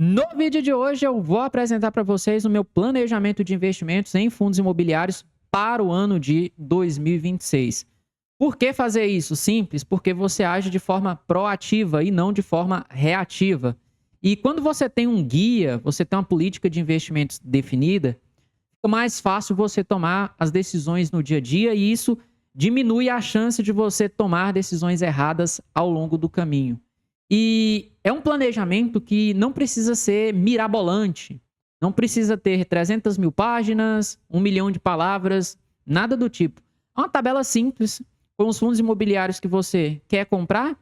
No vídeo de hoje eu vou apresentar para vocês o meu planejamento de investimentos em fundos imobiliários para o ano de 2026. Por que fazer isso? Simples, porque você age de forma proativa e não de forma reativa. E quando você tem um guia, você tem uma política de investimentos definida, fica mais fácil você tomar as decisões no dia a dia e isso diminui a chance de você tomar decisões erradas ao longo do caminho. E é um planejamento que não precisa ser mirabolante, não precisa ter 300 mil páginas, 1 milhão de palavras, nada do tipo. É uma tabela simples com os fundos imobiliários que você quer comprar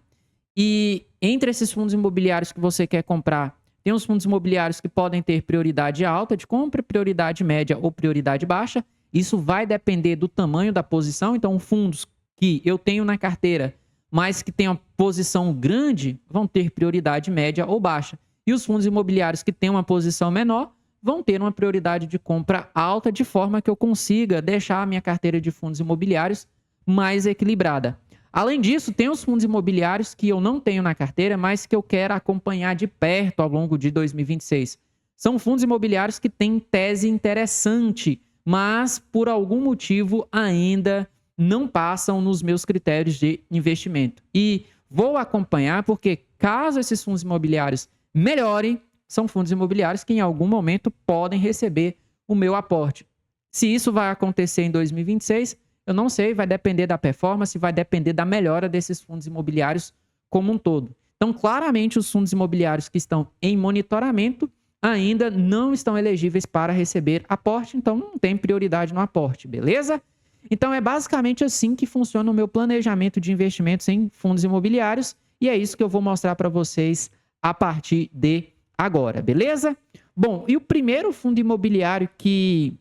e entre esses fundos imobiliários que você quer comprar, tem os fundos imobiliários que podem ter prioridade alta de compra, prioridade média ou prioridade baixa. Isso vai depender do tamanho da posição. Então, fundos que eu tenho na carteira, mas que têm uma posição grande, vão ter prioridade média ou baixa. E os fundos imobiliários que têm uma posição menor vão ter uma prioridade de compra alta, de forma que eu consiga deixar a minha carteira de fundos imobiliários mais equilibrada. Além disso, tem os fundos imobiliários que eu não tenho na carteira, mas que eu quero acompanhar de perto ao longo de 2026. São fundos imobiliários que têm tese interessante, mas por algum motivo ainda não passam nos meus critérios de investimento. E vou acompanhar porque caso esses fundos imobiliários melhorem, são fundos imobiliários que em algum momento podem receber o meu aporte. Se isso vai acontecer em 2026, eu não sei, vai depender da performance, vai depender da melhora desses fundos imobiliários como um todo. Então, claramente, os fundos imobiliários que estão em monitoramento ainda não estão elegíveis para receber aporte, então não tem prioridade no aporte, beleza? Então, é basicamente assim que funciona o meu planejamento de investimentos em fundos imobiliários e é isso que eu vou mostrar para vocês a partir de agora, beleza? Bom, e o primeiro fundo imobiliário que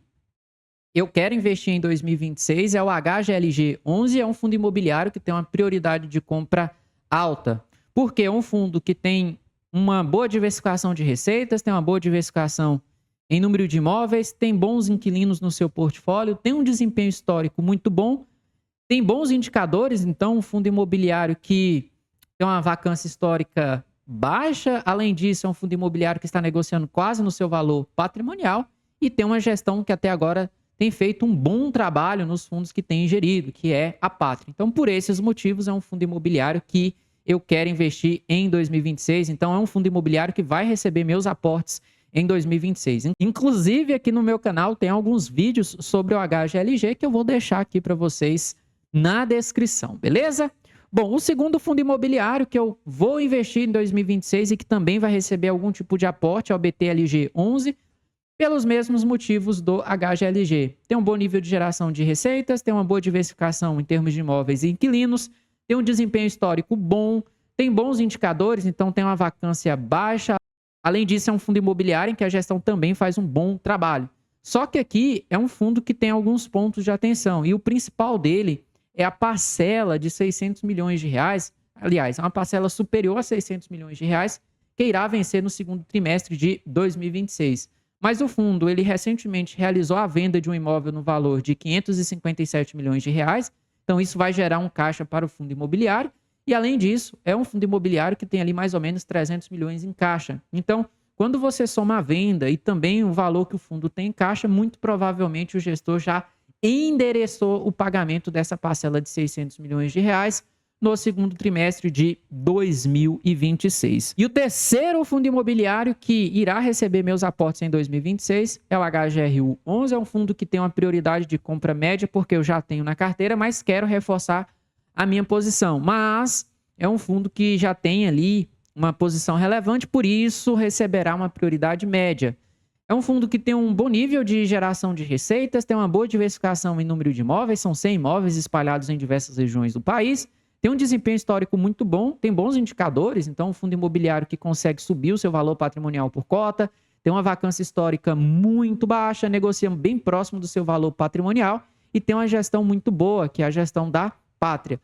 eu quero investir em 2026 é o HGLG 11, é um fundo imobiliário que tem uma prioridade de compra alta. Porque é um fundo que tem uma boa diversificação de receitas, tem uma boa diversificação em número de imóveis, tem bons inquilinos no seu portfólio, tem um desempenho histórico muito bom, tem bons indicadores, então um fundo imobiliário que tem uma vacância histórica baixa, além disso é um fundo imobiliário que está negociando quase no seu valor patrimonial e tem uma gestão que até agora tem feito um bom trabalho nos fundos que tem gerido, que é a Pátria. Então, por esses motivos, é um fundo imobiliário que eu quero investir em 2026. Então, é um fundo imobiliário que vai receber meus aportes em 2026. Inclusive, aqui no meu canal tem alguns vídeos sobre o HGLG que eu vou deixar aqui para vocês na descrição, beleza? Bom, o segundo fundo imobiliário que eu vou investir em 2026 e que também vai receber algum tipo de aporte é o BTLG 11, pelos mesmos motivos do HGLG. Tem um bom nível de geração de receitas, tem uma boa diversificação em termos de imóveis e inquilinos, tem um desempenho histórico bom, tem bons indicadores, então tem uma vacância baixa. Além disso, é um fundo imobiliário em que a gestão também faz um bom trabalho. Só que aqui é um fundo que tem alguns pontos de atenção, e o principal dele é a parcela de 600 milhões de reais, aliás, é uma parcela superior a 600 milhões de reais, que irá vencer no segundo trimestre de 2026. Mas o fundo, ele recentemente realizou a venda de um imóvel no valor de 557 milhões de reais. Então, isso vai gerar um caixa para o fundo imobiliário. E, além disso, é um fundo imobiliário que tem ali mais ou menos 300 milhões em caixa. Então, quando você soma a venda e também o valor que o fundo tem em caixa, muito provavelmente o gestor já endereçou o pagamento dessa parcela de 600 milhões de reais no segundo trimestre de 2026. E o terceiro fundo imobiliário que irá receber meus aportes em 2026 é o HGRU 11, é um fundo que tem uma prioridade de compra média porque eu já tenho na carteira, mas quero reforçar a minha posição. Mas é um fundo que já tem ali uma posição relevante, por isso receberá uma prioridade média. É um fundo que tem um bom nível de geração de receitas, tem uma boa diversificação em número de imóveis, são 100 imóveis espalhados em diversas regiões do país, tem um desempenho histórico muito bom, tem bons indicadores, então um fundo imobiliário que consegue subir o seu valor patrimonial por cota, tem uma vacância histórica muito baixa, negocia bem próximo do seu valor patrimonial e tem uma gestão muito boa, que é a gestão da Pátria.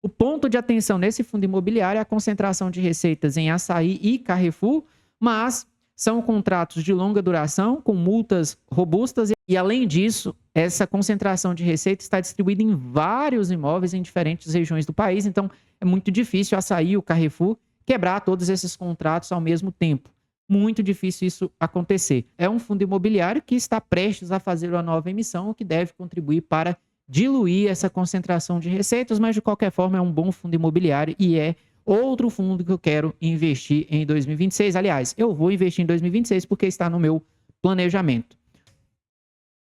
O ponto de atenção nesse fundo imobiliário é a concentração de receitas em Assaí e Carrefour, mas são contratos de longa duração, com multas robustas e, além disso, essa concentração de receita está distribuída em vários imóveis em diferentes regiões do país, então é muito difícil Assaí, o Carrefour, quebrar todos esses contratos ao mesmo tempo. muito difícil isso acontecer. É um fundo imobiliário que está prestes a fazer uma nova emissão, o que deve contribuir para diluir essa concentração de receitas, mas de qualquer forma é um bom fundo imobiliário e é outro fundo que eu quero investir em 2026. Aliás, eu vou investir em 2026 porque está no meu planejamento.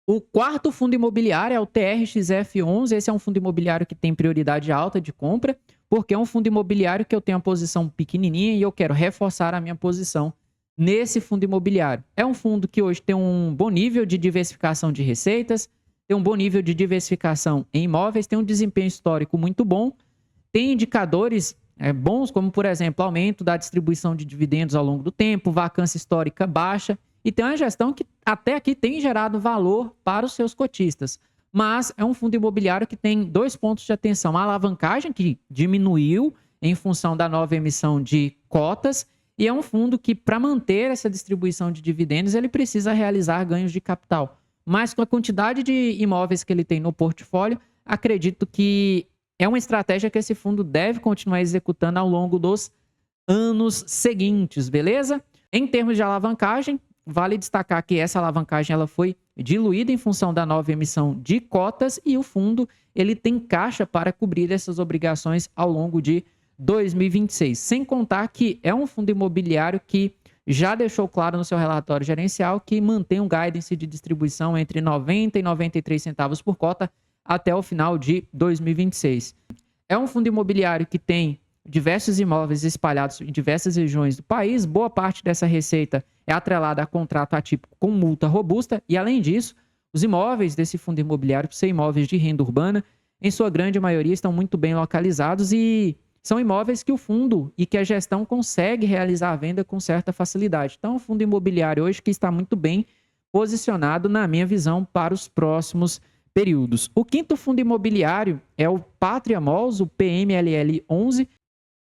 O quarto fundo imobiliário é o TRXF11. Esse é um fundo imobiliário que tem prioridade alta de compra, porque é um fundo imobiliário que eu tenho uma posição pequenininha e eu quero reforçar a minha posição nesse fundo imobiliário. É um fundo que hoje tem um bom nível de diversificação de receitas, tem um bom nível de diversificação em imóveis, tem um desempenho histórico muito bom, tem indicadores bons, como, por exemplo, aumento da distribuição de dividendos ao longo do tempo, vacância histórica baixa, e tem uma gestão que até aqui tem gerado valor para os seus cotistas. Mas é um fundo imobiliário que tem 2 pontos de atenção. A alavancagem, que diminuiu em função da nova emissão de cotas, e é um fundo que, para manter essa distribuição de dividendos, ele precisa realizar ganhos de capital. Mas com a quantidade de imóveis que ele tem no portfólio, acredito que é uma estratégia que esse fundo deve continuar executando ao longo dos anos seguintes, beleza? Em termos de alavancagem, vale destacar que essa alavancagem ela foi diluída em função da nova emissão de cotas e o fundo ele tem caixa para cobrir essas obrigações ao longo de 2026. Sem contar que é um fundo imobiliário que já deixou claro no seu relatório gerencial que mantém um guidance de distribuição entre 90 e 93 centavos por cota até o final de 2026. É um fundo imobiliário que tem diversos imóveis espalhados em diversas regiões do país. Boa parte dessa receita é atrelada a contrato atípico com multa robusta e, além disso, os imóveis desse fundo imobiliário, por ser imóveis de renda urbana, em sua grande maioria estão muito bem localizados e são imóveis que o fundo e que a gestão consegue realizar a venda com certa facilidade. Então, o fundo imobiliário hoje que está muito bem posicionado, na minha visão, para os próximos períodos. O quinto fundo imobiliário é o Pátria Malls, o PMLL11.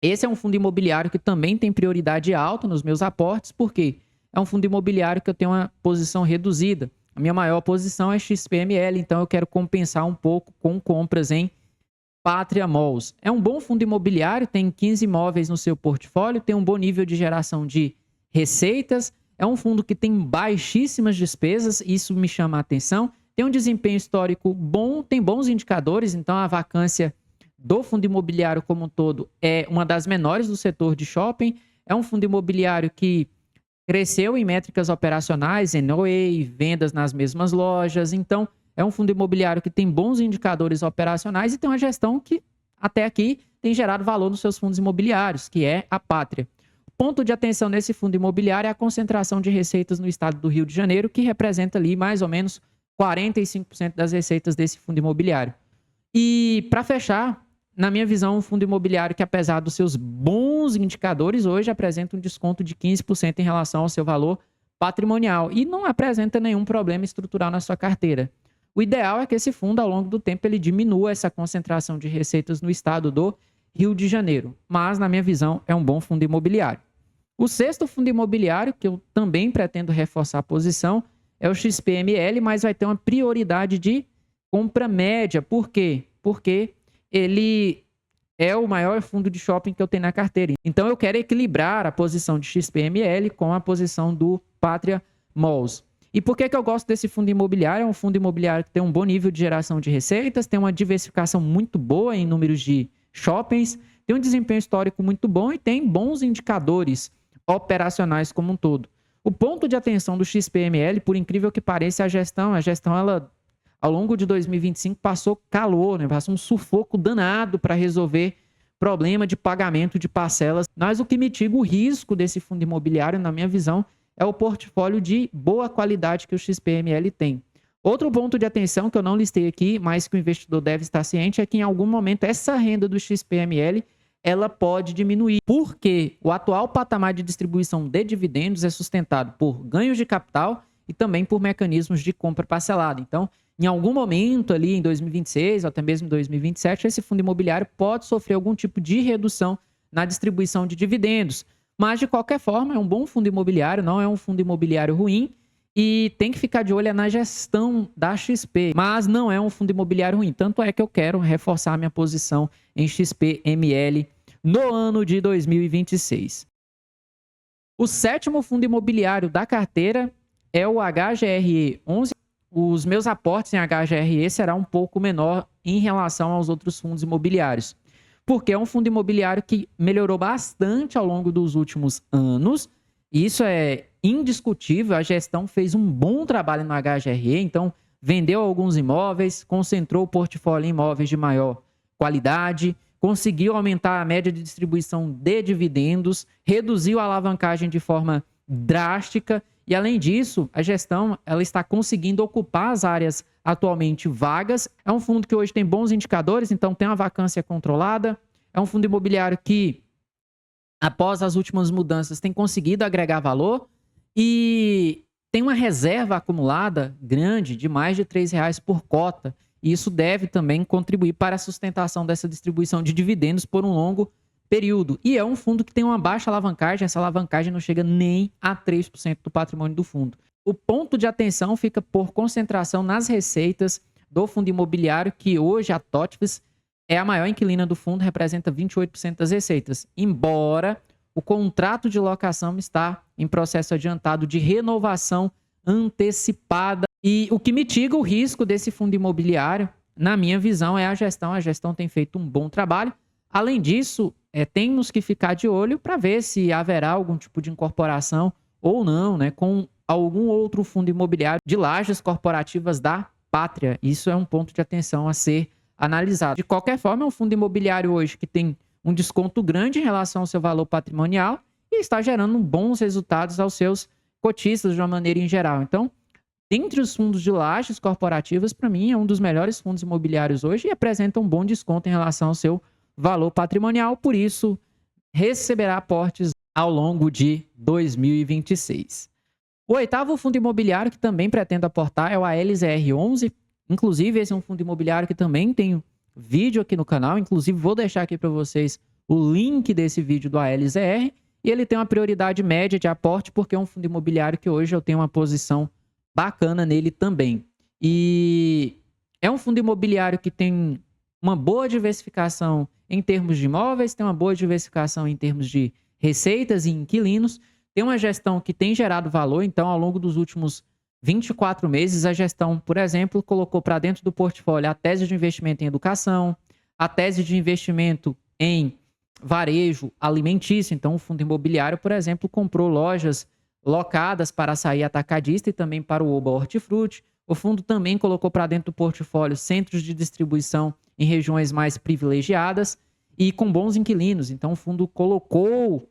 Esse é um fundo imobiliário que também tem prioridade alta nos meus aportes, porque é um fundo imobiliário que eu tenho uma posição reduzida. A minha maior posição é XPML, então eu quero compensar um pouco com compras em Pátria Malls. É um bom fundo imobiliário, tem 15 imóveis no seu portfólio, tem um bom nível de geração de receitas, é um fundo que tem baixíssimas despesas, isso me chama a atenção, tem um desempenho histórico bom, tem bons indicadores, então a vacância do fundo imobiliário como um todo é uma das menores do setor de shopping, é um fundo imobiliário que cresceu em métricas operacionais, NOA, vendas nas mesmas lojas, então é um fundo imobiliário que tem bons indicadores operacionais e tem uma gestão que até aqui tem gerado valor nos seus fundos imobiliários, que é a Pátria. Ponto de atenção nesse fundo imobiliário é a concentração de receitas no estado do Rio de Janeiro, que representa ali mais ou menos 45% das receitas desse fundo imobiliário. E para fechar, na minha visão, um fundo imobiliário que, apesar dos seus bons indicadores, hoje apresenta um desconto de 15% em relação ao seu valor patrimonial e não apresenta nenhum problema estrutural na sua carteira. O ideal é que esse fundo, ao longo do tempo, ele diminua essa concentração de receitas no estado do Rio de Janeiro. Mas, na minha visão, é um bom fundo imobiliário. O sexto fundo imobiliário, que eu também pretendo reforçar a posição, é o XPML, mas vai ter uma prioridade de compra média. Por quê? Porque ele é o maior fundo de shopping que eu tenho na carteira. Então, eu quero equilibrar a posição de XPML com a posição do Pátria Malls. E por que eu gosto desse fundo imobiliário? É um fundo imobiliário que tem um bom nível de geração de receitas, tem uma diversificação muito boa em números de shoppings, tem um desempenho histórico muito bom e tem bons indicadores operacionais como um todo. O ponto de atenção do XPML, por incrível que pareça, é a gestão. A gestão, ela, ao longo de 2025, passou calor, né? Passou um sufoco danado para resolver problema de pagamento de parcelas. Mas o que mitiga o risco desse fundo imobiliário, na minha visão, é o portfólio de boa qualidade que o XPML tem. Outro ponto de atenção que eu não listei aqui, mas que o investidor deve estar ciente, é que em algum momento essa renda do XPML ela pode diminuir, porque o atual patamar de distribuição de dividendos é sustentado por ganhos de capital e também por mecanismos de compra parcelada. Então, em algum momento ali em 2026 ou até mesmo em 2027, esse fundo imobiliário pode sofrer algum tipo de redução na distribuição de dividendos. Mas, de qualquer forma, é um bom fundo imobiliário, não é um fundo imobiliário ruim e tem que ficar de olho na gestão da XP, mas não é um fundo imobiliário ruim. Tanto é que eu quero reforçar minha posição em XPML no ano de 2026. O sétimo fundo imobiliário da carteira é o HGRE11. Os meus aportes em HGRE será um pouco menor em relação aos outros fundos imobiliários, porque é um fundo imobiliário que melhorou bastante ao longo dos últimos anos. Isso é indiscutível, a gestão fez um bom trabalho no HGRE, então vendeu alguns imóveis, concentrou o portfólio em imóveis de maior qualidade, conseguiu aumentar a média de distribuição de dividendos, reduziu a alavancagem de forma drástica e, além disso, a gestão ela está conseguindo ocupar as áreas atualmente vagas. É um fundo que hoje tem bons indicadores, então tem uma vacância controlada. É um fundo imobiliário que, após as últimas mudanças, tem conseguido agregar valor e tem uma reserva acumulada grande de mais de R$3 por cota. E isso deve também contribuir para a sustentação dessa distribuição de dividendos por um longo período. E é um fundo que tem uma baixa alavancagem, essa alavancagem não chega nem a 3% do patrimônio do fundo. O ponto de atenção fica por concentração nas receitas do fundo imobiliário, que hoje a TOTVS é a maior inquilina do fundo, representa 28% das receitas, embora o contrato de locação está em processo adiantado de renovação antecipada. E o que mitiga o risco desse fundo imobiliário, na minha visão, é a gestão. A gestão tem feito um bom trabalho. Além disso, temos que ficar de olho para ver se haverá algum tipo de incorporação ou não, né, com algum outro fundo imobiliário de lajes corporativas da pátria. Isso é um ponto de atenção a ser analisado. De qualquer forma, é um fundo imobiliário hoje que tem um desconto grande em relação ao seu valor patrimonial e está gerando bons resultados aos seus cotistas de uma maneira em geral. Então, dentre os fundos de lajes corporativas, para mim, é um dos melhores fundos imobiliários hoje e apresenta um bom desconto em relação ao seu valor patrimonial, por isso, receberá aportes ao longo de 2026. O oitavo fundo imobiliário que também pretendo aportar é o ALZR11. Inclusive, esse é um fundo imobiliário que também tem vídeo aqui no canal. Inclusive, vou deixar aqui para vocês o link desse vídeo do ALZR. E ele tem uma prioridade média de aporte, porque é um fundo imobiliário que hoje eu tenho uma posição bacana nele também. E é um fundo imobiliário que tem uma boa diversificação em termos de imóveis, tem uma boa diversificação em termos de receitas e inquilinos, tem uma gestão que tem gerado valor. Então, ao longo dos últimos 24 meses, a gestão, por exemplo, colocou para dentro do portfólio a tese de investimento em educação, a tese de investimento em varejo alimentício. Então, o fundo imobiliário, por exemplo, comprou lojas locadas para açaí atacadista e também para o Oba Hortifruti. O fundo também colocou para dentro do portfólio centros de distribuição em regiões mais privilegiadas e com bons inquilinos. Então, o fundo colocou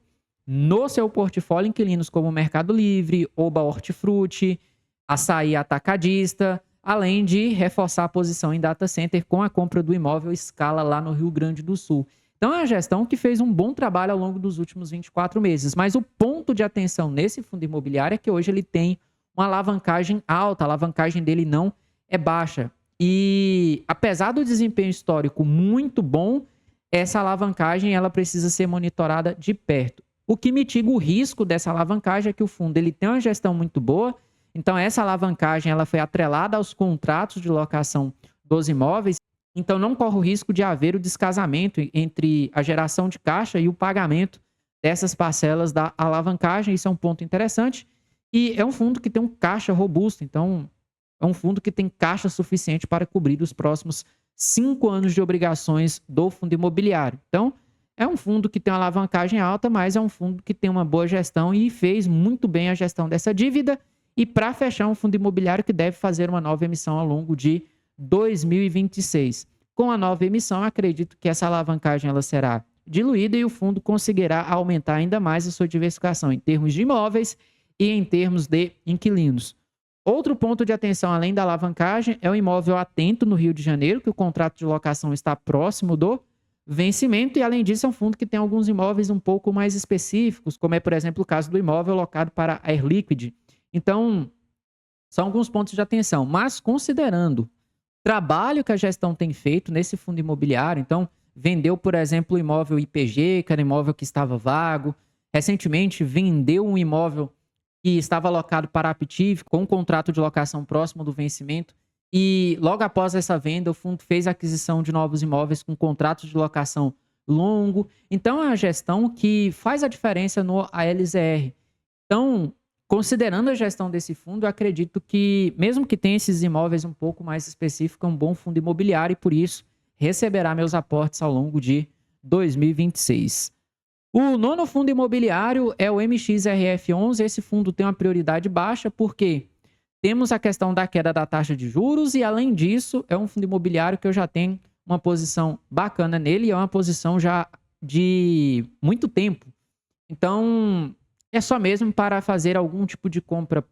no seu portfólio inquilinos como Mercado Livre, Oba Hortifruti, açaí atacadista, além de reforçar a posição em data center com a compra do imóvel Scala lá no Rio Grande do Sul. Então, é uma gestão que fez um bom trabalho ao longo dos últimos 24 meses. Mas o ponto de atenção nesse fundo imobiliário é que hoje ele tem uma alavancagem alta, a alavancagem dele não é baixa. E apesar do desempenho histórico muito bom, essa alavancagem ela precisa ser monitorada de perto. O que mitiga o risco dessa alavancagem é que o fundo ele tem uma gestão muito boa. Então, essa alavancagem ela foi atrelada aos contratos de locação dos imóveis. Então, não corre o risco de haver o descasamento entre a geração de caixa e o pagamento dessas parcelas da alavancagem. Isso é um ponto interessante. E é um fundo que tem um caixa robusto. Então, é um fundo que tem caixa suficiente para cobrir os próximos 5 anos de obrigações do fundo imobiliário. Então, é um fundo que tem uma alavancagem alta, mas é um fundo que tem uma boa gestão e fez muito bem a gestão dessa dívida. E para fechar, um fundo imobiliário que deve fazer uma nova emissão ao longo de 2026. Com a nova emissão, acredito que essa alavancagem ela será diluída e o fundo conseguirá aumentar ainda mais a sua diversificação em termos de imóveis e em termos de inquilinos. Outro ponto de atenção, além da alavancagem, é o imóvel Atento, no Rio de Janeiro, que o contrato de locação está próximo do vencimento e, além disso, é um fundo que tem alguns imóveis um pouco mais específicos, como é, por exemplo, o caso do imóvel locado para a Air Liquide. Então, são alguns pontos de atenção, mas considerando o trabalho que a gestão tem feito nesse fundo imobiliário, então, vendeu, por exemplo, o imóvel IPG, que era um imóvel que estava vago, recentemente vendeu um imóvel que estava alocado para a Aptiv, com um contrato de locação próximo do vencimento, e logo após essa venda, o fundo fez a aquisição de novos imóveis com contratos de locação longo. Então, é uma gestão que faz a diferença no ALZR. Então, considerando a gestão desse fundo, eu acredito que, mesmo que tenha esses imóveis um pouco mais específicos, é um bom fundo imobiliário e, por isso, receberá meus aportes ao longo de 2026. O nono fundo imobiliário é o MXRF11. Esse fundo tem uma prioridade baixa porque temos a questão da queda da taxa de juros e, além disso, é um fundo imobiliário que eu já tenho uma posição bacana nele, é uma posição já de muito tempo. Então, é só mesmo para fazer algum tipo de compra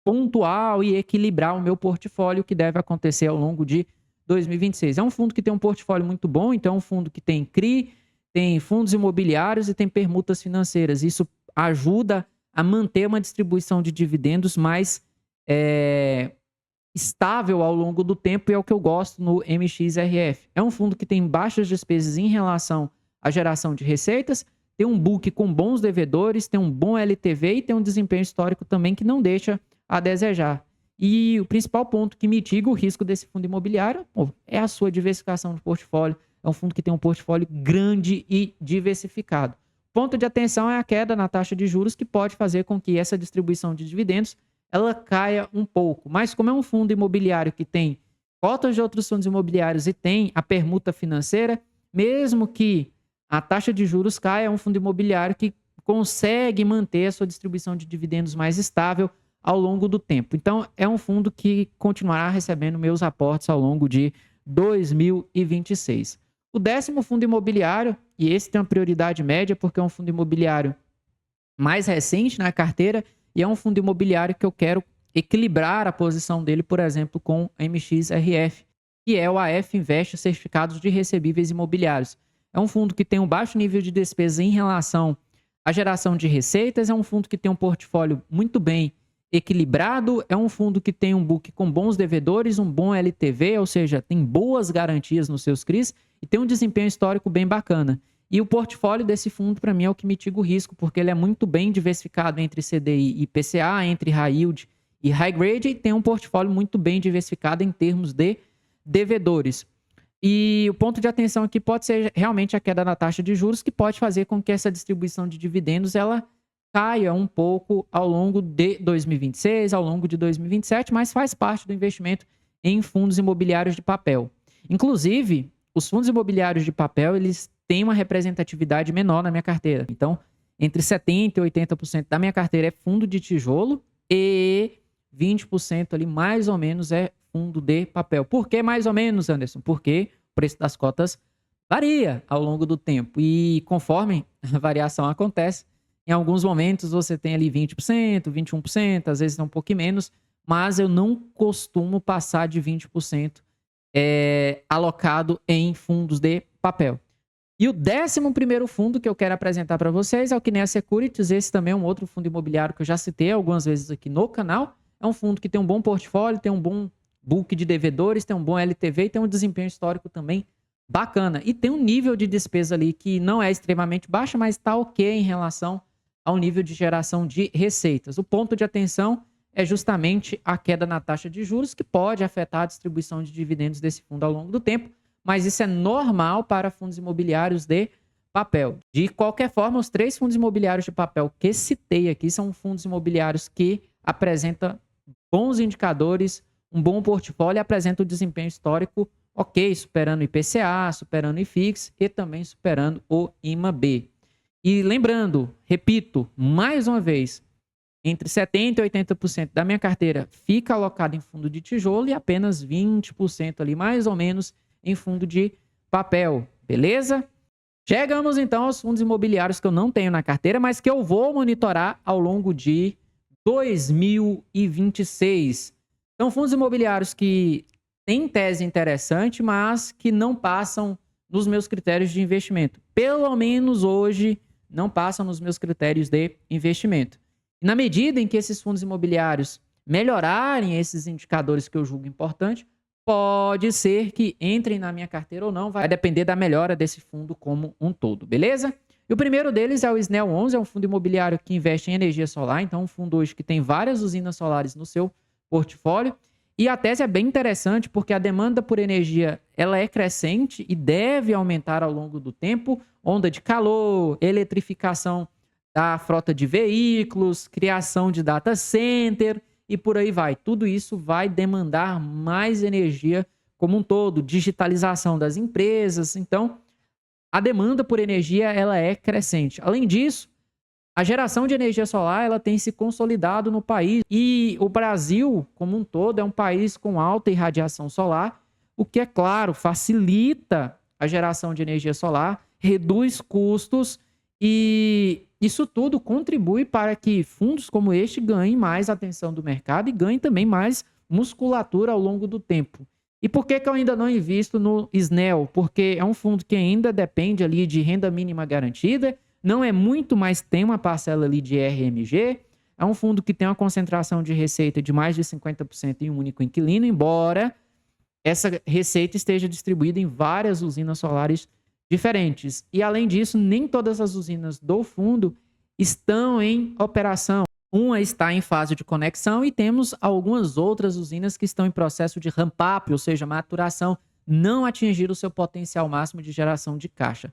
pontual e equilibrar o meu portfólio, que deve acontecer ao longo de 2026. É um fundo que tem um portfólio muito bom, então é um fundo que tem CRI, tem fundos imobiliários e tem permutas financeiras. Isso ajuda a manter uma distribuição de dividendos mais estável ao longo do tempo, e é o que eu gosto no MXRF. É um fundo que tem baixas despesas em relação à geração de receitas, tem um book com bons devedores, tem um bom LTV e tem um desempenho histórico também que não deixa a desejar. E o principal ponto que mitiga o risco desse fundo imobiliário é a sua diversificação de portfólio. É um fundo que tem um portfólio grande e diversificado. Ponto de atenção é a queda na taxa de juros, que pode fazer com que essa distribuição de dividendos ela caia um pouco. Mas como é um fundo imobiliário que tem cotas de outros fundos imobiliários e tem a permuta financeira, mesmo que a taxa de juros caia, é um fundo imobiliário que consegue manter a sua distribuição de dividendos mais estável ao longo do tempo. Então, é um fundo que continuará recebendo meus aportes ao longo de 2026. O 10º fundo imobiliário, e esse tem uma prioridade média porque é um fundo imobiliário mais recente na carteira e é um fundo imobiliário que eu quero equilibrar a posição dele, por exemplo, com a MXRF, que é o AF Invest Certificados de Recebíveis Imobiliários. É um fundo que tem um baixo nível de despesa em relação à geração de receitas, é um fundo que tem um portfólio muito bem equilibrado, é um fundo que tem um book com bons devedores, um bom LTV, ou seja, tem boas garantias nos seus CRIs e tem um desempenho histórico bem bacana. E o portfólio desse fundo, para mim, é o que mitiga o risco, porque ele é muito bem diversificado entre CDI e IPCA, entre high yield e high grade, e tem um portfólio muito bem diversificado em termos de devedores. E o ponto de atenção aqui pode ser realmente a queda na taxa de juros, que pode fazer com que essa distribuição de dividendos ela caia um pouco ao longo de 2026, ao longo de 2027, mas faz parte do investimento em fundos imobiliários de papel. Inclusive, os fundos imobiliários de papel, eles têm uma representatividade menor na minha carteira. Então, entre 70% e 80% da minha carteira é fundo de tijolo e 20% ali, mais ou menos, é fundo de papel. Por que mais ou menos, Anderson? Porque o preço das cotas varia ao longo do tempo. E conforme a variação acontece, em alguns momentos você tem ali 20%, 21%, às vezes é um pouquinho menos, mas eu não costumo passar de 20% alocado em fundos de papel. E o 11º fundo que eu quero apresentar para vocês é o Kinea Securities. Esse também é um outro fundo imobiliário que eu já citei algumas vezes aqui no canal. É um fundo que tem um bom portfólio, tem um bom book de devedores, tem um bom LTV e tem um desempenho histórico também bacana. E tem um nível de despesa ali que não é extremamente baixa, mas está ok em relação ao nível de geração de receitas. O ponto de atenção é justamente a queda na taxa de juros, que pode afetar a distribuição de dividendos desse fundo ao longo do tempo, mas isso é normal para fundos imobiliários de papel. De qualquer forma, os 3 fundos imobiliários de papel que citei aqui são fundos imobiliários que apresentam bons indicadores, um bom portfólio e apresentam um desempenho histórico ok, superando o IPCA, superando o IFIX e também superando o IMAB. E lembrando, repito, mais uma vez, entre 70% e 80% da minha carteira fica alocada em fundo de tijolo e apenas 20% ali, mais ou menos, em fundo de papel, beleza? Chegamos então aos fundos imobiliários que eu não tenho na carteira, mas que eu vou monitorar ao longo de 2026. São fundos imobiliários que têm tese interessante, mas que não passam nos meus critérios de investimento. Pelo menos hoje, não passam nos meus critérios de investimento. E na medida em que esses fundos imobiliários melhorarem esses indicadores que eu julgo importante, pode ser que entrem na minha carteira ou não, vai depender da melhora desse fundo como um todo, beleza? E o primeiro deles é o SNEL 11, é um fundo imobiliário que investe em energia solar, então um fundo hoje que tem várias usinas solares no seu portfólio. E a tese é bem interessante porque a demanda por energia ela é crescente e deve aumentar ao longo do tempo. Onda de calor, eletrificação da frota de veículos, criação de data center e por aí vai. Tudo isso vai demandar mais energia como um todo, digitalização das empresas. Então, a demanda por energia ela é crescente. Além disso, a geração de energia solar ela tem se consolidado no país e o Brasil, como um todo, é um país com alta irradiação solar, o que, é claro, facilita a geração de energia solar, reduz custos e isso tudo contribui para que fundos como este ganhem mais atenção do mercado e ganhem também mais musculatura ao longo do tempo. E por que eu ainda não invisto no SNEL? Porque é um fundo que ainda depende ali de renda mínima garantida, não é muito, mas tem uma parcela ali de RMG, é um fundo que tem uma concentração de receita de mais de 50% em um único inquilino, embora essa receita esteja distribuída em várias usinas solares diferentes. E, além disso, nem todas as usinas do fundo estão em operação. Uma está em fase de conexão e temos algumas outras usinas que estão em processo de ramp-up, ou seja, maturação, não atingiram o seu potencial máximo de geração de caixa.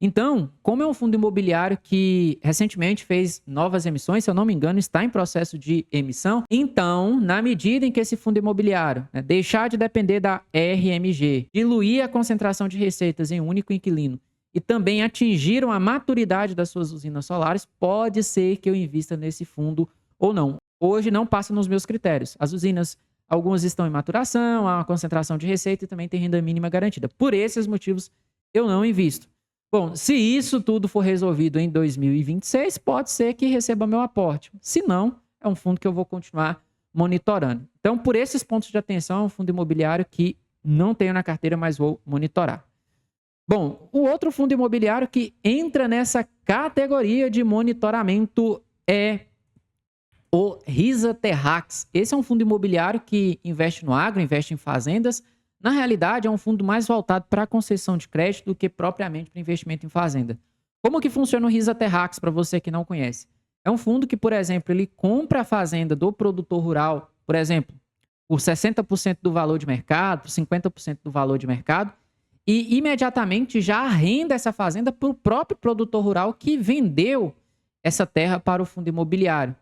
Então, como é um fundo imobiliário que recentemente fez novas emissões, se eu não me engano, está em processo de emissão, então, na medida em que esse fundo imobiliário deixar de depender da RMG, diluir a concentração de receitas em um único inquilino e também atingiram a maturidade das suas usinas solares, pode ser que eu invista nesse fundo ou não. Hoje não passa nos meus critérios. As usinas, algumas estão em maturação, há uma concentração de receita e também tem renda mínima garantida. Por esses motivos, eu não invisto. Bom, se isso tudo for resolvido em 2026, pode ser que receba meu aporte. Se não, é um fundo que eu vou continuar monitorando. Então, por esses pontos de atenção, é um fundo imobiliário que não tenho na carteira, mas vou monitorar. Bom, o outro fundo imobiliário que entra nessa categoria de monitoramento é o Risa Terrax. Esse é um fundo imobiliário que investe no agro, investe em fazendas. Na realidade, é um fundo mais voltado para a concessão de crédito do que propriamente para investimento em fazenda. Como que funciona o Risa Terrax, para você que não conhece? É um fundo que, por exemplo, ele compra a fazenda do produtor rural, por exemplo, por 60% do valor de mercado, por 50% do valor de mercado, e imediatamente já arrenda essa fazenda para o próprio produtor rural que vendeu essa terra para o fundo imobiliário.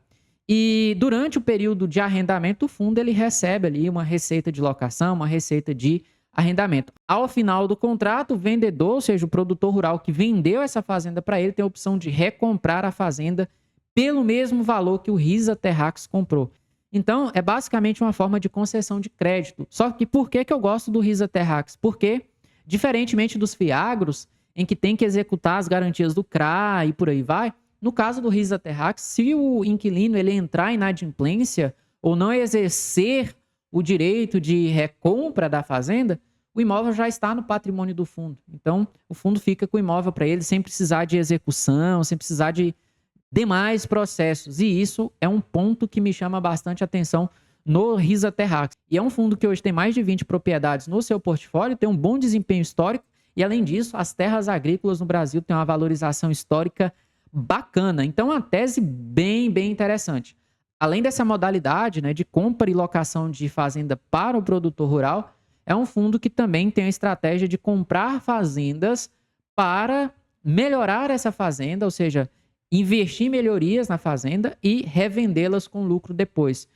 E durante o período de arrendamento, o fundo ele recebe ali uma receita de locação, uma receita de arrendamento. Ao final do contrato, o vendedor, ou seja, o produtor rural que vendeu essa fazenda para ele, tem a opção de recomprar a fazenda pelo mesmo valor que o Risa Terrax comprou. Então, é basicamente uma forma de concessão de crédito. Só que por que eu gosto do Risa Terrax? Porque, diferentemente dos fiagros, em que tem que executar as garantias do CRA e por aí vai, no caso do Risa Terrax, se o inquilino ele entrar em inadimplência ou não exercer o direito de recompra da fazenda, o imóvel já está no patrimônio do fundo. Então, o fundo fica com o imóvel para ele sem precisar de execução, sem precisar de demais processos. E isso é um ponto que me chama bastante atenção no Risa Terrax. E é um fundo que hoje tem mais de 20 propriedades no seu portfólio, tem um bom desempenho histórico e, além disso, as terras agrícolas no Brasil têm uma valorização histórica bacana. Então, é uma tese bem interessante. Além dessa modalidade de compra e locação de fazenda para o produtor rural, é um fundo que também tem a estratégia de comprar fazendas para melhorar essa fazenda, ou seja, investir em melhorias na fazenda e revendê-las com lucro depois.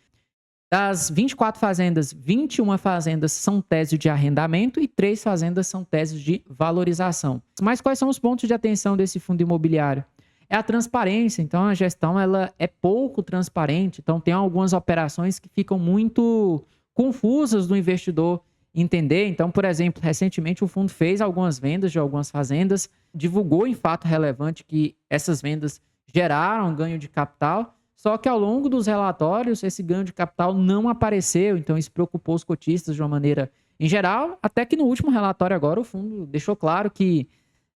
Das 24 fazendas, 21 fazendas são teses de arrendamento e 3 fazendas são teses de valorização. Mas quais são os pontos de atenção desse fundo imobiliário? É a transparência. Então, a gestão ela é pouco transparente. Então, tem algumas operações que ficam muito confusas do investidor entender. Então, por exemplo, recentemente o fundo fez algumas vendas de algumas fazendas, divulgou em fato relevante que essas vendas geraram ganho de capital, só que ao longo dos relatórios esse ganho de capital não apareceu. Então, isso preocupou os cotistas de uma maneira em geral, até que no último relatório agora o fundo deixou claro que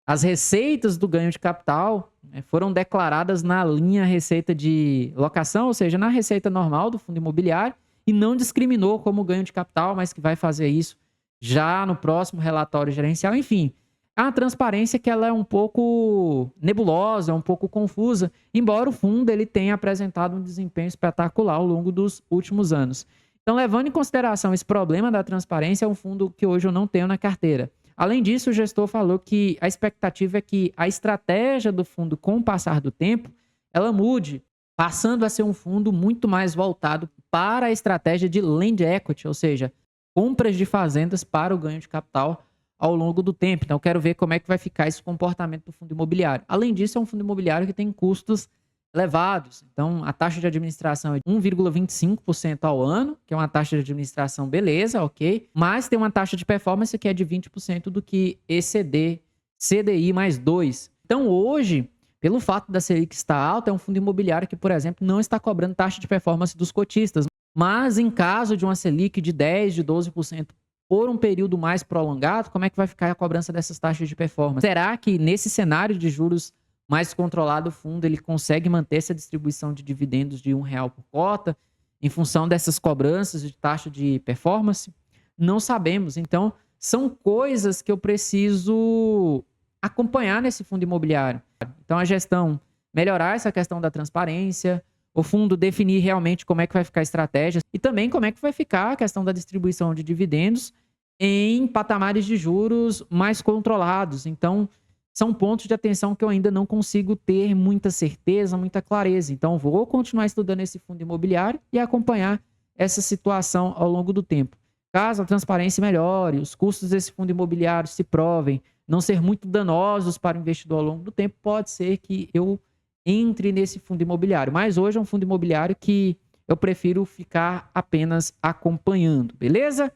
as receitas do ganho de capital foram declaradas na linha receita de locação, ou seja, na receita normal do fundo imobiliário, e não discriminou como ganho de capital, mas que vai fazer isso já no próximo relatório gerencial. Enfim, é uma transparência que ela é um pouco nebulosa, um pouco confusa, embora o fundo ele tenha apresentado um desempenho espetacular ao longo dos últimos anos. Então, levando em consideração esse problema da transparência, é um fundo que hoje eu não tenho na carteira. Além disso, o gestor falou que a expectativa é que a estratégia do fundo, com o passar do tempo, ela mude, passando a ser um fundo muito mais voltado para a estratégia de land equity, ou seja, compras de fazendas para o ganho de capital ao longo do tempo. Então, eu quero ver como é que vai ficar esse comportamento do fundo imobiliário. Além disso, é um fundo imobiliário que tem custos elevados. Então, a taxa de administração é de 1,25% ao ano, que é uma taxa de administração beleza, ok? Mas tem uma taxa de performance que é de 20% do que ECD, CDI mais 2. Então, hoje, pelo fato da Selic estar alta, é um fundo imobiliário que, por exemplo, não está cobrando taxa de performance dos cotistas. Mas em caso de uma Selic de 10%, de 12% por um período mais prolongado, como é que vai ficar a cobrança dessas taxas de performance? Será que nesse cenário de juros mais controlado, o fundo ele consegue manter essa distribuição de dividendos de R$ 1 por cota em função dessas cobranças de taxa de performance? Não sabemos. Então, são coisas que eu preciso acompanhar nesse fundo imobiliário. Então, a gestão melhorar essa questão da transparência, o fundo definir realmente como é que vai ficar a estratégia e também como é que vai ficar a questão da distribuição de dividendos em patamares de juros mais controlados. Então, são pontos de atenção que eu ainda não consigo ter muita certeza, muita clareza. Então, vou continuar estudando esse fundo imobiliário e acompanhar essa situação ao longo do tempo. Caso a transparência melhore, os custos desse fundo imobiliário se provem não ser muito danosos para o investidor ao longo do tempo, pode ser que eu entre nesse fundo imobiliário. Mas hoje é um fundo imobiliário que eu prefiro ficar apenas acompanhando, beleza?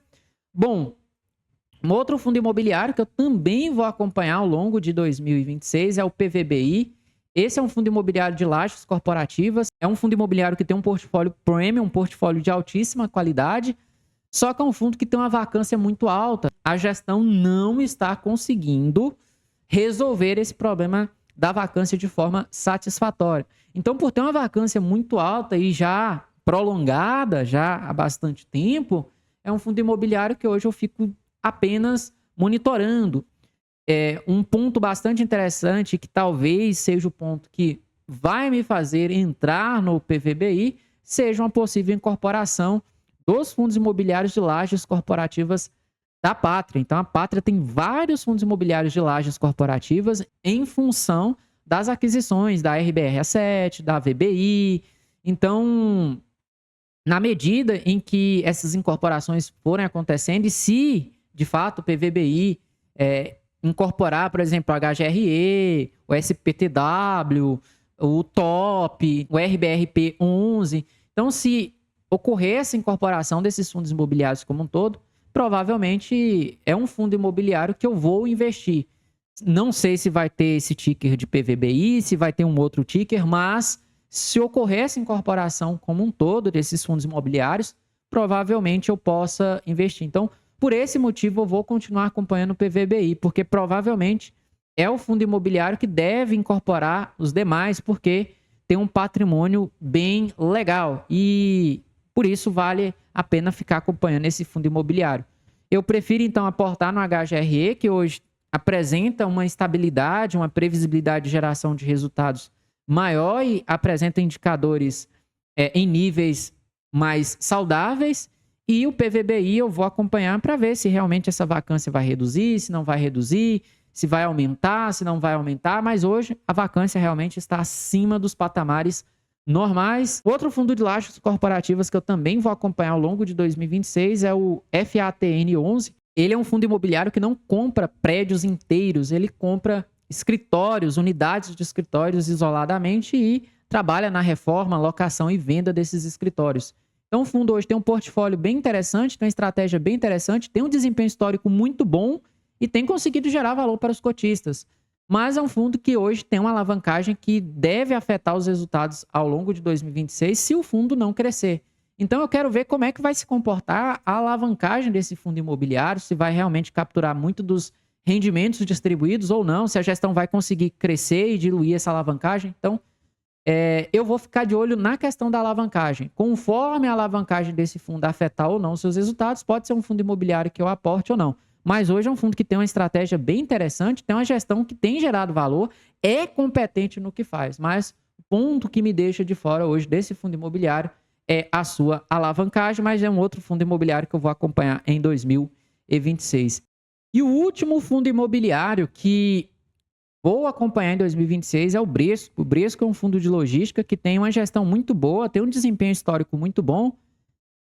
Bom, um outro fundo imobiliário que eu também vou acompanhar ao longo de 2026 é o PVBI. Esse é um fundo imobiliário de lajes corporativas. É um fundo imobiliário que tem um portfólio premium, um portfólio de altíssima qualidade. Só que é um fundo que tem uma vacância muito alta. A gestão não está conseguindo resolver esse problema da vacância de forma satisfatória. Então, por ter uma vacância muito alta e já prolongada, já há bastante tempo, é um fundo imobiliário que hoje eu fico apenas monitorando. Um ponto bastante interessante, que talvez seja o ponto que vai me fazer entrar no PVBI, seja uma possível incorporação dos fundos imobiliários de lajes corporativas da Pátria. Então, a Pátria tem vários fundos imobiliários de lajes corporativas em função das aquisições da RBR-7, da VBI. Então, na medida em que essas incorporações forem acontecendo e se, de fato, o PVBI incorporar, por exemplo, o HGRE, o SPTW, o TOP, o RBRP11. Então, se ocorrer essa incorporação desses fundos imobiliários como um todo, provavelmente é um fundo imobiliário que eu vou investir. Não sei se vai ter esse ticker de PVBI, se vai ter um outro ticker, mas se ocorrer essa incorporação como um todo desses fundos imobiliários, provavelmente eu possa investir. Então, por esse motivo, eu vou continuar acompanhando o PVBI, porque provavelmente é o fundo imobiliário que deve incorporar os demais, porque tem um patrimônio bem legal e por isso vale a pena ficar acompanhando esse fundo imobiliário. Eu prefiro, então, aportar no HGRE, que hoje apresenta uma estabilidade, uma previsibilidade de geração de resultados maior e apresenta indicadores em níveis mais saudáveis. E o PVBI eu vou acompanhar para ver se realmente essa vacância vai reduzir, se não vai reduzir, se vai aumentar, se não vai aumentar. Mas hoje a vacância realmente está acima dos patamares normais. Outro fundo de lajes corporativas que eu também vou acompanhar ao longo de 2026 é o FATN11. Ele é um fundo imobiliário que não compra prédios inteiros, ele compra escritórios, unidades de escritórios isoladamente e trabalha na reforma, locação e venda desses escritórios. Então, o fundo hoje tem um portfólio bem interessante, tem uma estratégia bem interessante, tem um desempenho histórico muito bom e tem conseguido gerar valor para os cotistas. Mas é um fundo que hoje tem uma alavancagem que deve afetar os resultados ao longo de 2026 se o fundo não crescer. Então, eu quero ver como é que vai se comportar a alavancagem desse fundo imobiliário, se vai realmente capturar muito dos rendimentos distribuídos ou não, se a gestão vai conseguir crescer e diluir essa alavancagem. Então, eu vou ficar de olho na questão da alavancagem. Conforme a alavancagem desse fundo afetar ou não os seus resultados, pode ser um fundo imobiliário que eu aporte ou não. Mas hoje é um fundo que tem uma estratégia bem interessante, tem uma gestão que tem gerado valor, é competente no que faz. Mas o ponto que me deixa de fora hoje desse fundo imobiliário é a sua alavancagem, mas é um outro fundo imobiliário que eu vou acompanhar em 2026. E o último fundo imobiliário que vou acompanhar em 2026 é o Bresco. O Bresco é um fundo de logística que tem uma gestão muito boa, tem um desempenho histórico muito bom,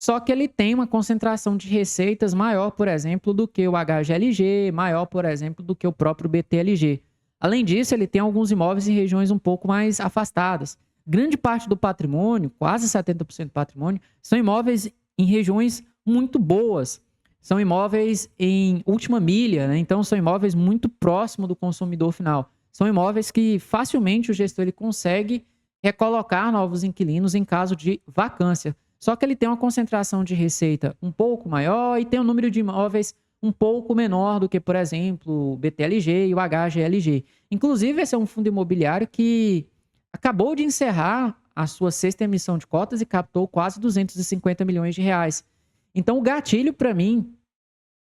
só que ele tem uma concentração de receitas maior, por exemplo, do que o HGLG, maior, por exemplo, do que o próprio BTLG. Além disso, ele tem alguns imóveis em regiões um pouco mais afastadas. Grande parte do patrimônio, quase 70% do patrimônio, são imóveis em regiões muito boas. São imóveis em última milha, né? Então são imóveis muito próximos do consumidor final. São imóveis que facilmente o gestor ele consegue recolocar novos inquilinos em caso de vacância. Só que ele tem uma concentração de receita um pouco maior e tem um número de imóveis um pouco menor do que, por exemplo, o BTLG e o HGLG. Inclusive, esse é um fundo imobiliário que acabou de encerrar a sua sexta emissão de cotas e captou quase 250 milhões de reais. Então, o gatilho para mim,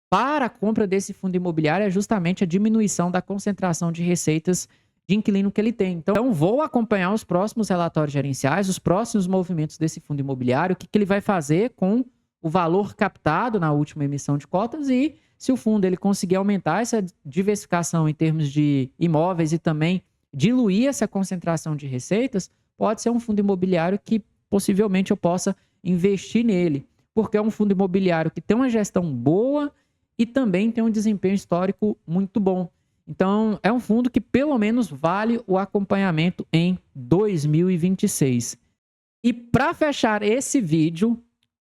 para a compra desse fundo imobiliário, é justamente a diminuição da concentração de receitas de inquilino que ele tem. Então, vou acompanhar os próximos relatórios gerenciais, os próximos movimentos desse fundo imobiliário, o que ele vai fazer com o valor captado na última emissão de cotas e se o fundo ele conseguir aumentar essa diversificação em termos de imóveis e também diluir essa concentração de receitas, pode ser um fundo imobiliário que possivelmente eu possa investir nele, porque é um fundo imobiliário que tem uma gestão boa e também tem um desempenho histórico muito bom. Então, é um fundo que pelo menos vale o acompanhamento em 2026. E para fechar esse vídeo,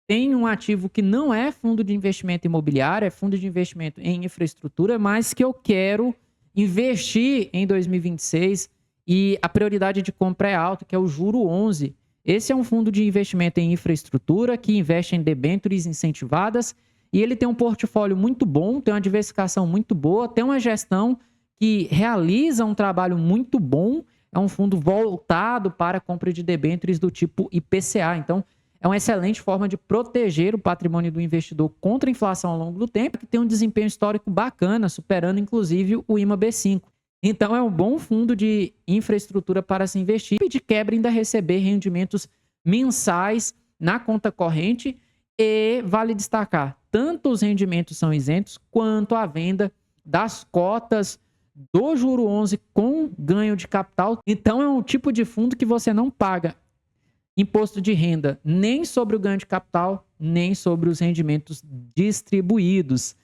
tem um ativo que não é fundo de investimento imobiliário, é fundo de investimento em infraestrutura, mas que eu quero investir em 2026 e a prioridade de compra é alta, que é o Juro 11. Esse é um fundo de investimento em infraestrutura que investe em debêntures incentivadas e ele tem um portfólio muito bom, tem uma diversificação muito boa, tem uma gestão que realiza um trabalho muito bom. É um fundo voltado para a compra de debêntures do tipo IPCA. Então, é uma excelente forma de proteger o patrimônio do investidor contra a inflação ao longo do tempo, que tem um desempenho histórico bacana, superando inclusive o IMA-B5. Então, é um bom fundo de infraestrutura para se investir e de quebra ainda receber rendimentos mensais na conta corrente. E vale destacar, tanto os rendimentos são isentos, quanto a venda das cotas do Juro 11 com ganho de capital. Então, é um tipo de fundo que você não paga imposto de renda nem sobre o ganho de capital, nem sobre os rendimentos distribuídos.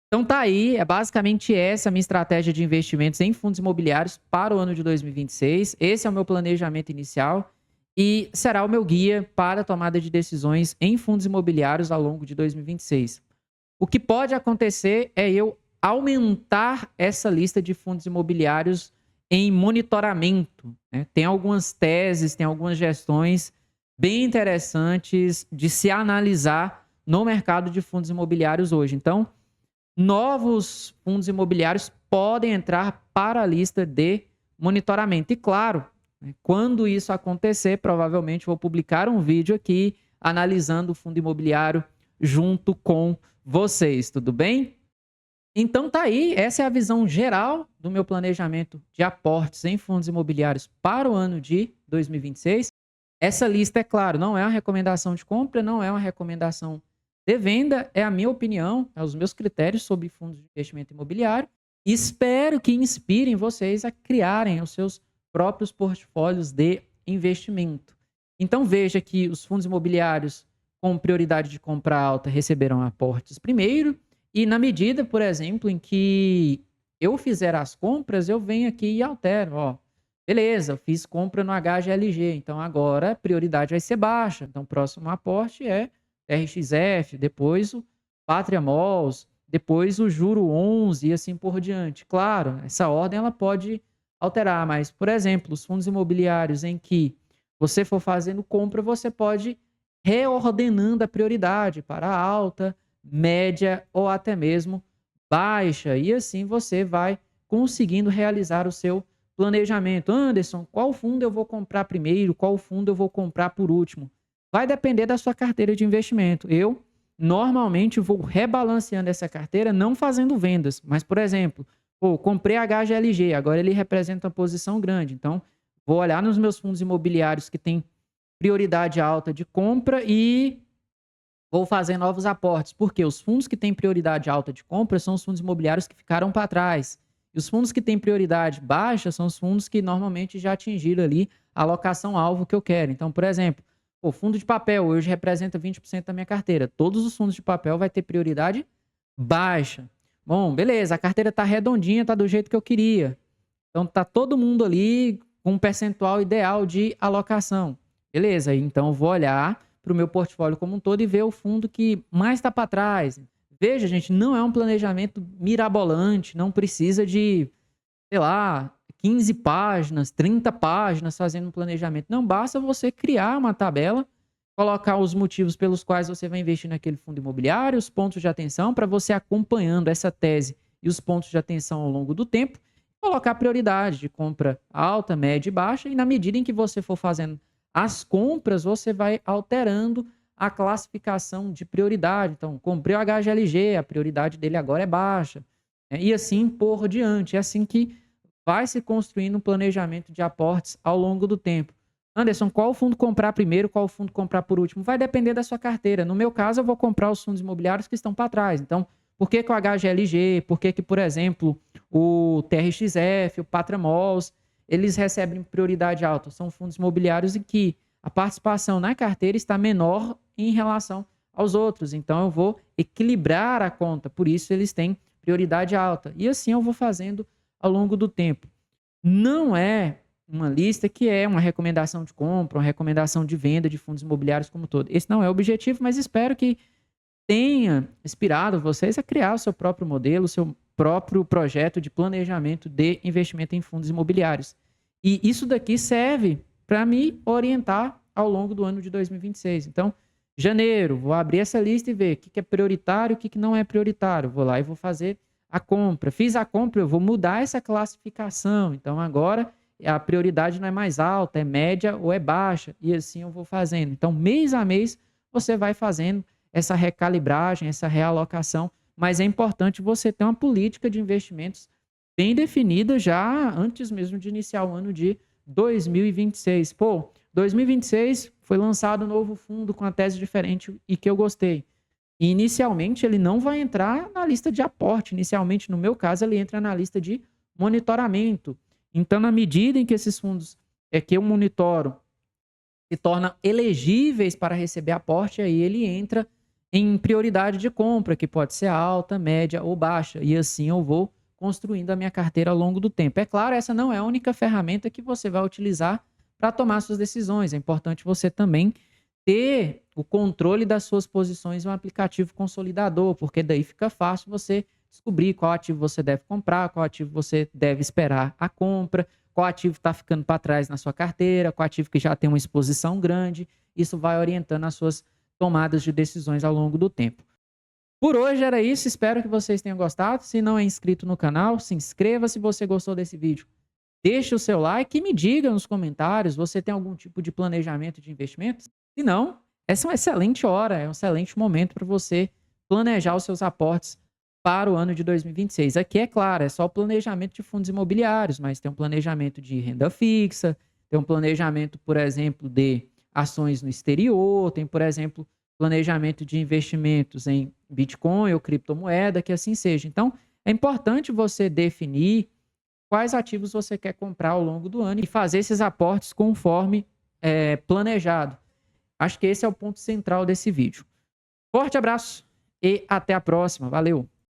Então tá aí, é basicamente essa a minha estratégia de investimentos em fundos imobiliários para o ano de 2026. Esse é o meu planejamento inicial e será o meu guia para a tomada de decisões em fundos imobiliários ao longo de 2026. O que pode acontecer é eu aumentar essa lista de fundos imobiliários em monitoramento, né? Tem algumas teses, tem algumas gestões bem interessantes de se analisar no mercado de fundos imobiliários hoje. Então, novos fundos imobiliários podem entrar para a lista de monitoramento. E claro, quando isso acontecer, provavelmente vou publicar um vídeo aqui analisando o fundo imobiliário junto com vocês, tudo bem? Então tá aí, essa é a visão geral do meu planejamento de aportes em fundos imobiliários para o ano de 2026. Essa lista, é claro, não é uma recomendação de compra, não é uma recomendação de venda, é a minha opinião, é os meus critérios sobre fundos de investimento imobiliário. E espero que inspirem vocês a criarem os seus próprios portfólios de investimento. Então veja que os fundos imobiliários com prioridade de compra alta receberão aportes primeiro, e na medida, por exemplo, em que eu fizer as compras, eu venho aqui e altero. Ó, beleza, eu fiz compra no HGLG, então agora a prioridade vai ser baixa. Então o próximo aporte é RXF, depois o Pátria Malls, depois o Juro 11 e assim por diante. Claro, essa ordem ela pode alterar, mas, por exemplo, os fundos imobiliários em que você for fazendo compra, você pode reordenando a prioridade para alta, média ou até mesmo baixa. E assim você vai conseguindo realizar o seu planejamento. Anderson, qual fundo eu vou comprar primeiro? Qual fundo eu vou comprar por último? Vai depender da sua carteira de investimento. Eu, normalmente, vou rebalanceando essa carteira, não fazendo vendas. Mas, por exemplo, comprei HGLG, agora ele representa uma posição grande. Então, vou olhar nos meus fundos imobiliários que têm prioridade alta de compra e vou fazer novos aportes, porque os fundos que têm prioridade alta de compra são os fundos imobiliários que ficaram para trás. E os fundos que têm prioridade baixa são os fundos que normalmente já atingiram ali a alocação-alvo que eu quero. Então, por exemplo, o fundo de papel hoje representa 20% da minha carteira. Todos os fundos de papel vai ter prioridade baixa. Bom, beleza, a carteira está redondinha, está do jeito que eu queria. Então, está todo mundo ali com um percentual ideal de alocação. Beleza, então eu vou olhar para o meu portfólio como um todo e ver o fundo que mais está para trás. Veja, gente, não é um planejamento mirabolante, não precisa de, sei lá, 15 páginas, 30 páginas fazendo um planejamento. Não basta você criar uma tabela, colocar os motivos pelos quais você vai investir naquele fundo imobiliário, os pontos de atenção, para você acompanhando essa tese e os pontos de atenção ao longo do tempo, colocar prioridade de compra alta, média e baixa, e na medida em que você for fazendo as compras, você vai alterando a classificação de prioridade. Então, comprei o HGLG, a prioridade dele agora é baixa, né? E assim por diante. É assim que vai se construindo um planejamento de aportes ao longo do tempo. Anderson, qual fundo comprar primeiro, qual fundo comprar por último? Vai depender da sua carteira. No meu caso, eu vou comprar os fundos imobiliários que estão para trás. Então, por que o HGLG, por que, por exemplo, o TRXF, o Patramols, eles recebem prioridade alta? São fundos imobiliários em que a participação na carteira está menor em relação aos outros. Então, eu vou equilibrar a conta. Por isso, eles têm prioridade alta. E assim eu vou fazendo ao longo do tempo. Não é uma lista que é uma recomendação de compra, uma recomendação de venda de fundos imobiliários como um todo. Esse não é o objetivo, mas espero que tenha inspirado vocês a criar o seu próprio modelo, o seu próprio projeto de planejamento de investimento em fundos imobiliários. E isso daqui serve para me orientar ao longo do ano de 2026. Então, janeiro, vou abrir essa lista e ver o que é prioritário, o que não é prioritário. Vou lá e vou fazer a compra. Fiz a compra, eu vou mudar essa classificação. Então, agora a prioridade não é mais alta, é média ou é baixa. E assim eu vou fazendo. Então, mês a mês, você vai fazendo essa recalibragem, essa realocação. Mas é importante você ter uma política de investimentos bem definida já antes mesmo de iniciar o ano de 2026. Pô, 2026 foi lançado um novo fundo com a tese diferente e que eu gostei. E inicialmente ele não vai entrar na lista de aporte. Inicialmente, no meu caso, ele entra na lista de monitoramento. Então, na medida em que esses fundos que eu monitoro se tornam elegíveis para receber aporte, aí ele entra em prioridade de compra, que pode ser alta, média ou baixa. E assim eu vou construindo a minha carteira ao longo do tempo. É claro, essa não é a única ferramenta que você vai utilizar para tomar suas decisões. É importante você também ter o controle das suas posições em um aplicativo consolidador, porque daí fica fácil você descobrir qual ativo você deve comprar, qual ativo você deve esperar a compra, qual ativo está ficando para trás na sua carteira, qual ativo que já tem uma exposição grande. Isso vai orientando as suas tomadas de decisões ao longo do tempo. Por hoje era isso, espero que vocês tenham gostado. Se não é inscrito no canal, se inscreva se você gostou desse vídeo. Deixe o seu like e me diga nos comentários, você tem algum tipo de planejamento de investimentos? Se não, essa é uma excelente hora, é um excelente momento para você planejar os seus aportes para o ano de 2026. Aqui, é claro, é só o planejamento de fundos imobiliários, mas tem um planejamento de renda fixa, tem um planejamento, por exemplo, de ações no exterior, tem, por exemplo, planejamento de investimentos em Bitcoin ou criptomoeda, que assim seja. Então, é importante você definir quais ativos você quer comprar ao longo do ano e fazer esses aportes conforme planejado. Acho que esse é o ponto central desse vídeo. Forte abraço e até a próxima. Valeu!